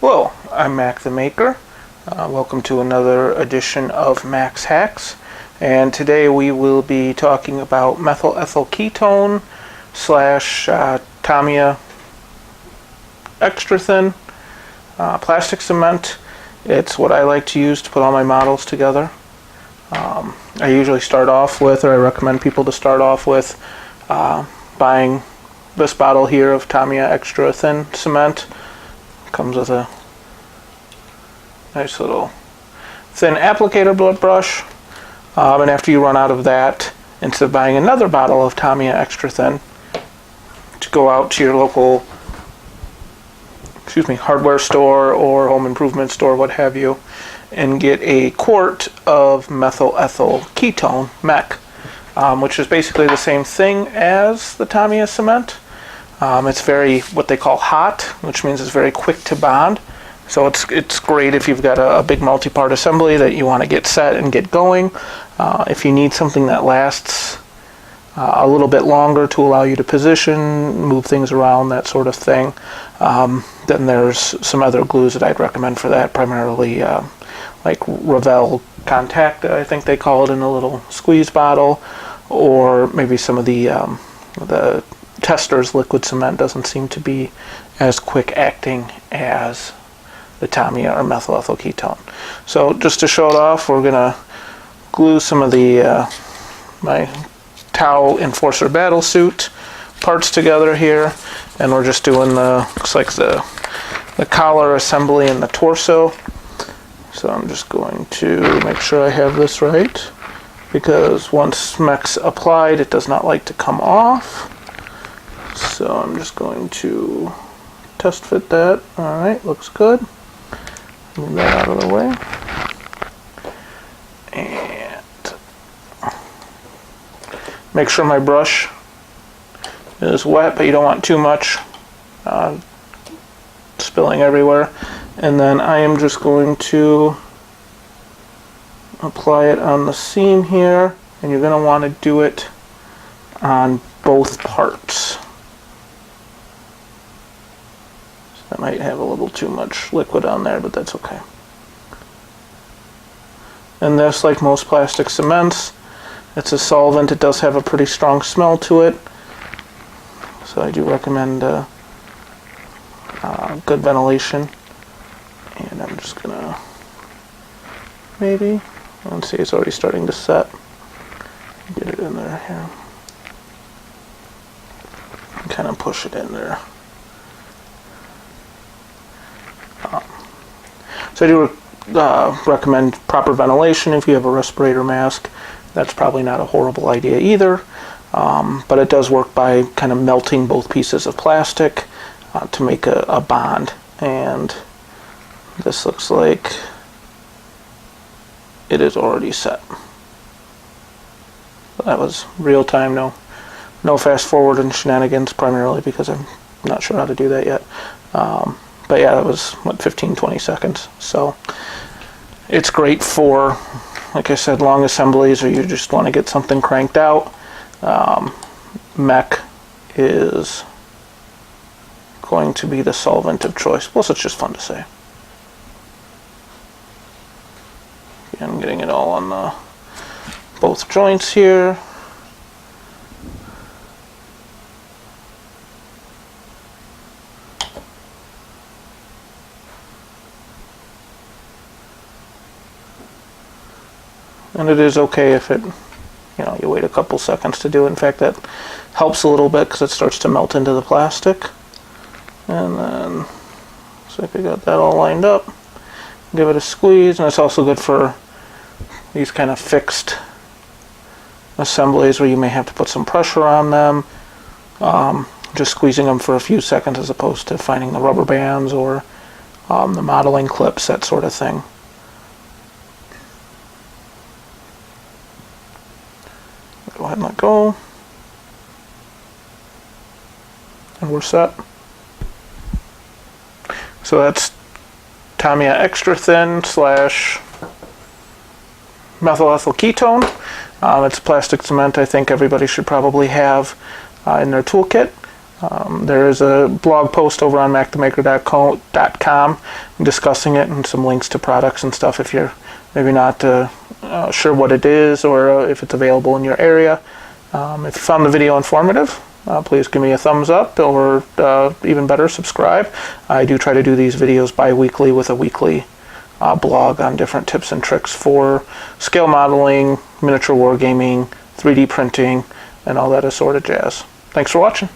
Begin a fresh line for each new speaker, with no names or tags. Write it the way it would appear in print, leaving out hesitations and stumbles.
Hello, I'm Mack the Maker. Welcome to another edition of Mack's Hacks. And today we will be talking about methyl ethyl ketone slash Tamiya extra thin plastic cement. It's what I like to use to put all my models together. I usually start off with, or I recommend people to start off with, buying this bottle here of Tamiya extra thin cement. Comes with a nice little thin applicator brush, and after you run out of that, instead of buying another bottle of Tamiya extra thin, to go out to your local hardware store or home improvement store, what have you, and get a quart of methyl ethyl ketone, Mack, which is basically the same thing as the Tamiya cement. It's very, what they call hot, which means it's very quick to bond. So it's great if you've got a big multi-part assembly that you want to get set and get going. If you need something that lasts a little bit longer to allow you to position, move things around, that sort of thing, then there's some other glues that I'd recommend for that, primarily like Revell Contact, I think they call it, in a little squeeze bottle, or maybe some of the Tester's liquid cement doesn't seem to be as quick acting as the Tamiya or methyl ethyl ketone. So just to show it off, we're gonna glue some of the my Tau Enforcer battle suit parts together here, and we're just doing looks like the collar assembly and the torso. So I'm just going to make sure I have this right, because once Mack's applied, it does not like to come off. So I'm just going to test fit that. Alright, looks good. Move that out of the way. And make sure my brush is wet, but you don't want too much spilling everywhere. And then I am just going to apply it on the seam here, and you're going to want to do it on both parts. I might have a little too much liquid on there, but that's okay. And this, like most plastic cements, it's a solvent. It does have a pretty strong smell to it, so I do recommend good ventilation. And I'm just gonna maybe, let's see, it's already starting to set. Get it in there here. Kind of push it in there. So I do recommend proper ventilation. If you have a respirator mask, that's probably not a horrible idea either. But it does work by kind of melting both pieces of plastic to make a bond. And this looks like it is already set. That was real time, no fast forward and shenanigans, primarily because I'm not sure how to do that yet. But yeah, that was, what, 15-20 seconds. So it's great for, like I said, long assemblies, or you just want to get something cranked out. Mack is going to be the solvent of choice. Plus, it's just fun to say. I'm getting it all on both joints here. And it is okay if it, you wait a couple seconds to do it. In fact, that helps a little bit because it starts to melt into the plastic. And then, looks like I got that all lined up. Give it a squeeze, and it's also good for these kind of fixed assemblies where you may have to put some pressure on them. Just squeezing them for a few seconds as opposed to finding the rubber bands or the modeling clips, that sort of thing. Go ahead and let go. And we're set. So that's Tamiya extra thin slash methyl ethyl ketone. It's plastic cement I think everybody should probably have in their toolkit. There is a blog post over on mackthemaker.com discussing it and some links to products and stuff if you're maybe not sure what it is or if it's available in your area. If you found the video informative, please give me a thumbs up or even better, subscribe. I do try to do these videos bi-weekly with a weekly blog on different tips and tricks for scale modeling, miniature wargaming, 3D printing, and all that assorted jazz. Thanks for watching.